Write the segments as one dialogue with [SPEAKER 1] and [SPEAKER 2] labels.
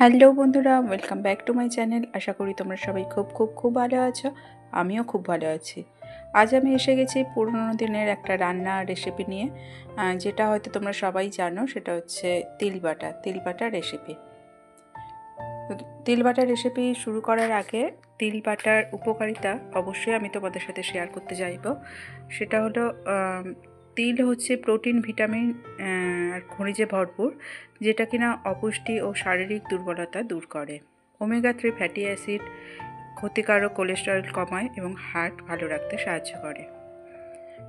[SPEAKER 1] Hello বন্ধুরা, welcome back to my channel. আশা করি তোমরা সবাই খুব ভালো আছো। আমিও খুব ভালো আছি। আজ আমি এসে গেছি পুরনো দিনের একটা রান্না রেসিপি নিয়ে, যেটা হয়তো তোমরা সবাই জানো। সেটা হচ্ছে তিল বাটা রেসিপি। তিল বাটা রেসিপি শুরু করার আগে তিল বাটার উপকারিতা অবশ্যই আমি তোমাদের সাথে শেয়ার করতে চাইব। সেটা হলো তিল হচ্ছে প্রোটিন, ভিটামিন আর খনিজে ভরপুর, যেটা কিনা অপুষ্টি ও শারীরিক দুর্বলতা দূর করে। ওমেগা 3 ফ্যাটি অ্যাসিড ক্ষতিকারক কোলেস্টেরল কমায় এবং হার্ট ভালো রাখতে সাহায্য করে।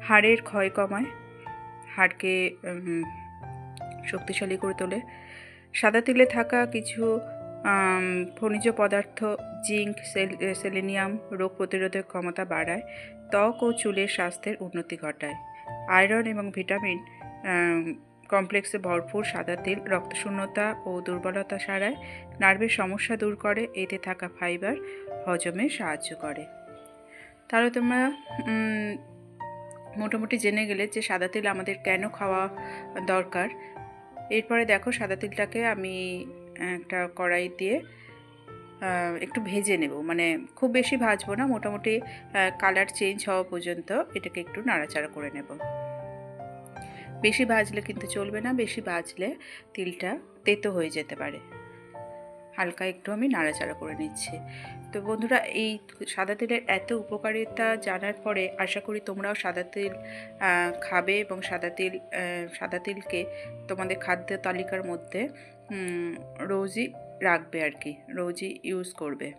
[SPEAKER 1] হাড়ের ক্ষয় কমায়, হাড়কে শক্তিশালী করে তোলে। সাদা তিলে থাকা কিছু খনিজ পদার্থ জিঙ্ক, সেলেনিয়াম রোগ প্রতিরোধক ক্ষমতা বাড়ায়, ত্বক ও চুলের স্বাস্থ্যের উন্নতি ঘটায়। আয়রন এবং ভিটামিন কমপ্লেক্সে ভরপুর সাদা তিল রক্তশূন্যতা ও দুর্বলতা সারায়, নার্ভের সমস্যা দূর করে, এতে থাকা ফাইবার হজমে সাহায্য করে। তাহলে তোমরা মোটামুটি জেনে গেলে যে সাদা তিল আমাদের কেন খাওয়া দরকার। এরপরে দেখো, সাদা তিলটাকে আমি একটা কড়াই দিয়ে একটু ভেজে নেব, মানে খুব বেশি ভাজবো না, মোটামুটি কালার চেঞ্জ হওয়া পর্যন্ত এটাকে একটু নাড়াচাড়া করে নেব। বেশি ভাজলে কিন্তু চলবে না, বেশি ভাজলে তিলটা তেতো হয়ে যেতে পারে। হালকা একটু আমি নাড়াচাড়া করে নিচ্ছি। তো বন্ধুরা, এই সাদা তিলের এত উপকারিতা জানার পরে আশা করি তোমরাও সাদা তিল খাবে এবং সাদা তিলকে তোমাদের খাদ্য তালিকার মধ্যে রোজই রাখবে আর কি, রোজই ইউজ করবে।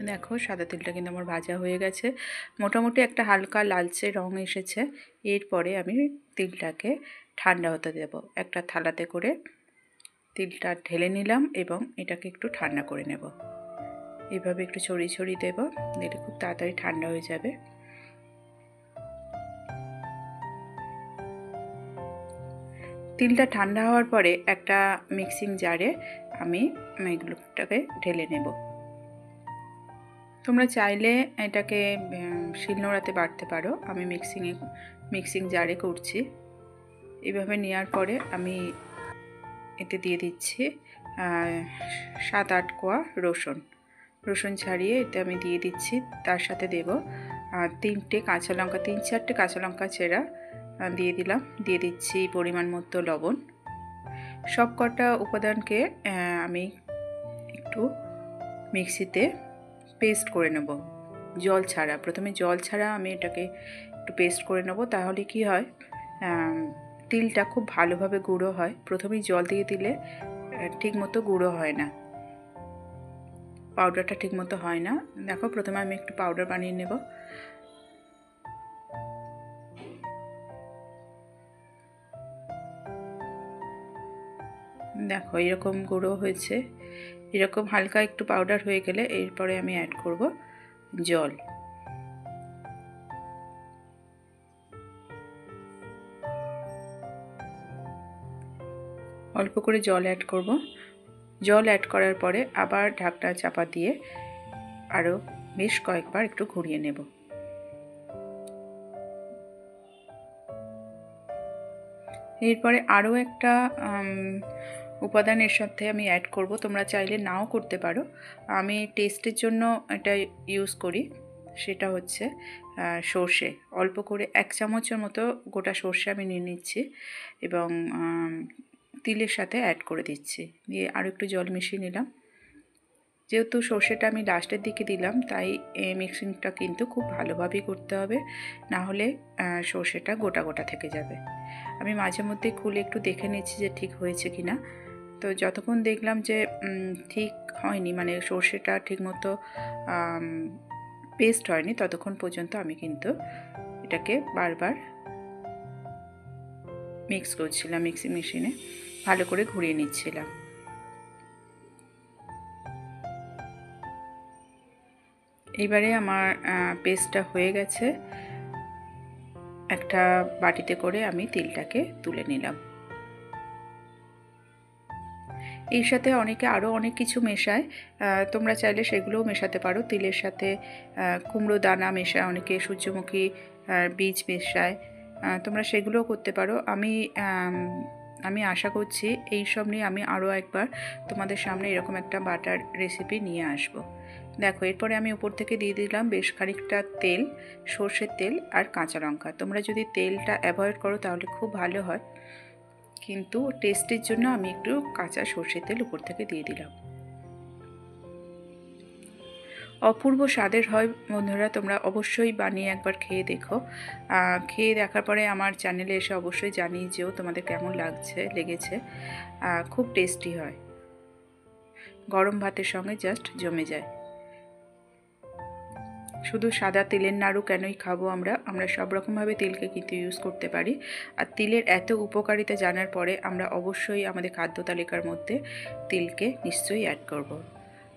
[SPEAKER 1] দেখো, সাদা তিলটা কিন্তু আমার ভাজা হয়ে গেছে, মোটামুটি একটা হালকা লালচে রং এসেছে। এরপরে আমি তিলটাকে ঠান্ডা হতে দেব। একটা থালাতে করে তিলটা ঢেলে নিলাম এবং এটাকে একটু ঠান্ডা করে নেব। এভাবে একটু ছড়িয়ে দেব, দিলে খুব তাড়াতাড়ি ঠান্ডা হয়ে যাবে। তিলটা ঠান্ডা হওয়ার পরে একটা মিক্সিং জারে আমি এগুলোটাকে ঢেলে নেব। তোমরা চাইলে এটাকে শিলনোড়াতে বাটতে পারো, আমি মিক্সিং জারে করছি। এভাবে নেওয়ার পরে আমি এতে দিয়ে দিচ্ছি 7-8 কোয়া রসুন ছাড়িয়ে এতে আমি দিয়ে দিচ্ছি। তার সাথে দেব 3-4টে কাঁচা লঙ্কা চেরা দিয়ে দিচ্ছি পরিমাণ মতো লবণ। সব কটা উপাদানকে আমি একটু মিক্সিতে পেস্ট করে নেব, জল ছাড়া। প্রথমে জল ছাড়া আমি এটাকে একটু পেস্ট করে নেব, তাহলে কি হয়, তিলটা খুব ভালোভাবে গুঁড়ো হয়। প্রথমেই জল দিয়ে দিলে ঠিকমতো গুঁড়ো হয় না, পাউডারটা ঠিকমতো হয় না। দেখো, প্রথমে আমি একটু পাউডার বানিয়ে নেব। দেখো, এরকম গুঁড়ো হয়েছে। এরকম হালকা একটু পাউডার হয়ে গেলে এরপরে আমি অ্যাড করব জল। অল্প করে জল অ্যাড করব। জল অ্যাড করার পরে আবার ঢাকনা চাপা দিয়ে আরও বেশ কয়েকবার একটু ঘুরিয়ে নেব। এরপরে আরও একটা উপাদানের সাথে আমি অ্যাড করব, তোমরা চাইলে নাও করতে পারো। আমি টেস্টের জন্য এটা ইউজ করি, সেটা হচ্ছে সর্ষে। অল্প করে 1 চামচের মতো গোটা সর্ষে আমি নিয়ে নিচ্ছি এবং তিলের সাথে অ্যাড করে দিচ্ছি। দিয়ে আরও একটু জল মিশিয়ে নিলাম। যেহেতু সর্ষেটা আমি লাস্টের দিকে দিলাম, তাই মিক্সিংটা কিন্তু খুব ভালোভাবেই করতে হবে, না হলে সর্ষেটা গোটা গোটা থেকে যাবে। আমি মাঝে মধ্যে খুলে একটু দেখে নিচ্ছি যে ঠিক হয়েছে কি না। তো যতক্ষণ দেখলাম যে ঠিক হয়নি, মানে সর্ষেটা ঠিকমতো পেস্ট হয়নি, ততক্ষণ পর্যন্ত আমি কিন্তু এটাকে বারবার মিক্স করছিলাম, মিক্সিং মেশিনে ভালো করে ঘুরিয়ে নিচ্ছিলাম। এবারে আমার পেস্টটা হয়ে গেছে। একটা বাটিতে করে আমি তিলটাকে তুলে নিলাম। এর সাথে অনেকে আরও অনেক কিছু মেশায়, তোমরা চাইলে সেগুলোও মেশাতে পারো। তিলের সাথে কুমড়ো দানা মেশায়, অনেকে সূর্যমুখী বীজ মেশায়, তোমরা সেগুলোও করতে পারো। আমি আমি আশা করছি এই সব নিয়ে আমি আরও একবার তোমাদের সামনে এরকম একটা বাটার রেসিপি নিয়ে আসব। দেখো, এরপরে আমি উপর থেকে দিয়ে দিলাম বেশ খানিকটা তেল, সর্ষের তেল আর কাঁচা লঙ্কা। তোমরা যদি তেলটা অ্যাভয়েড করো তাহলে খুব ভালো হয়, কিন্তু টেস্টের জন্য আমি একটু কাঁচা সর্ষের তেল উপর থেকে দিয়ে দিলাম। অপূর্ব স্বাদের হয় বন্ধুরা, তোমরা অবশ্যই বানিয়ে একবার খেয়ে দেখো। খেয়ে দেখার পরে আমার চ্যানেলে এসে অবশ্যই জানিয়ে যেও তোমাদের কেমন লেগেছে। খুব টেস্টি হয়, গরম ভাতের সঙ্গে জাস্ট জমে যায়। শুধু সাদা তিলের নাড়ু কেনই খাবো আমরা সব রকমভাবে তিলকে কিন্তু ইউজ করতে পারি। আর তিলের এত উপকারিতা জানার পরে আমরা অবশ্যই আমাদের খাদ্য তালিকার মধ্যে তিলকে নিশ্চয়ই অ্যাড করব।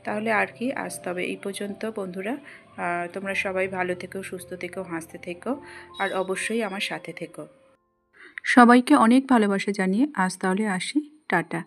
[SPEAKER 1] তাহলে আর কি, আজ তবে এই পর্যন্ত বন্ধুরা। তোমরা সবাই ভালো থেকো, সুস্থ থেকো, হাসতে থেকো, আর অবশ্যই আমার সাথে থেকো। সবাইকে অনেক ভালোবাসা জানিয়ে আজ তাহলে আসি, টাটা।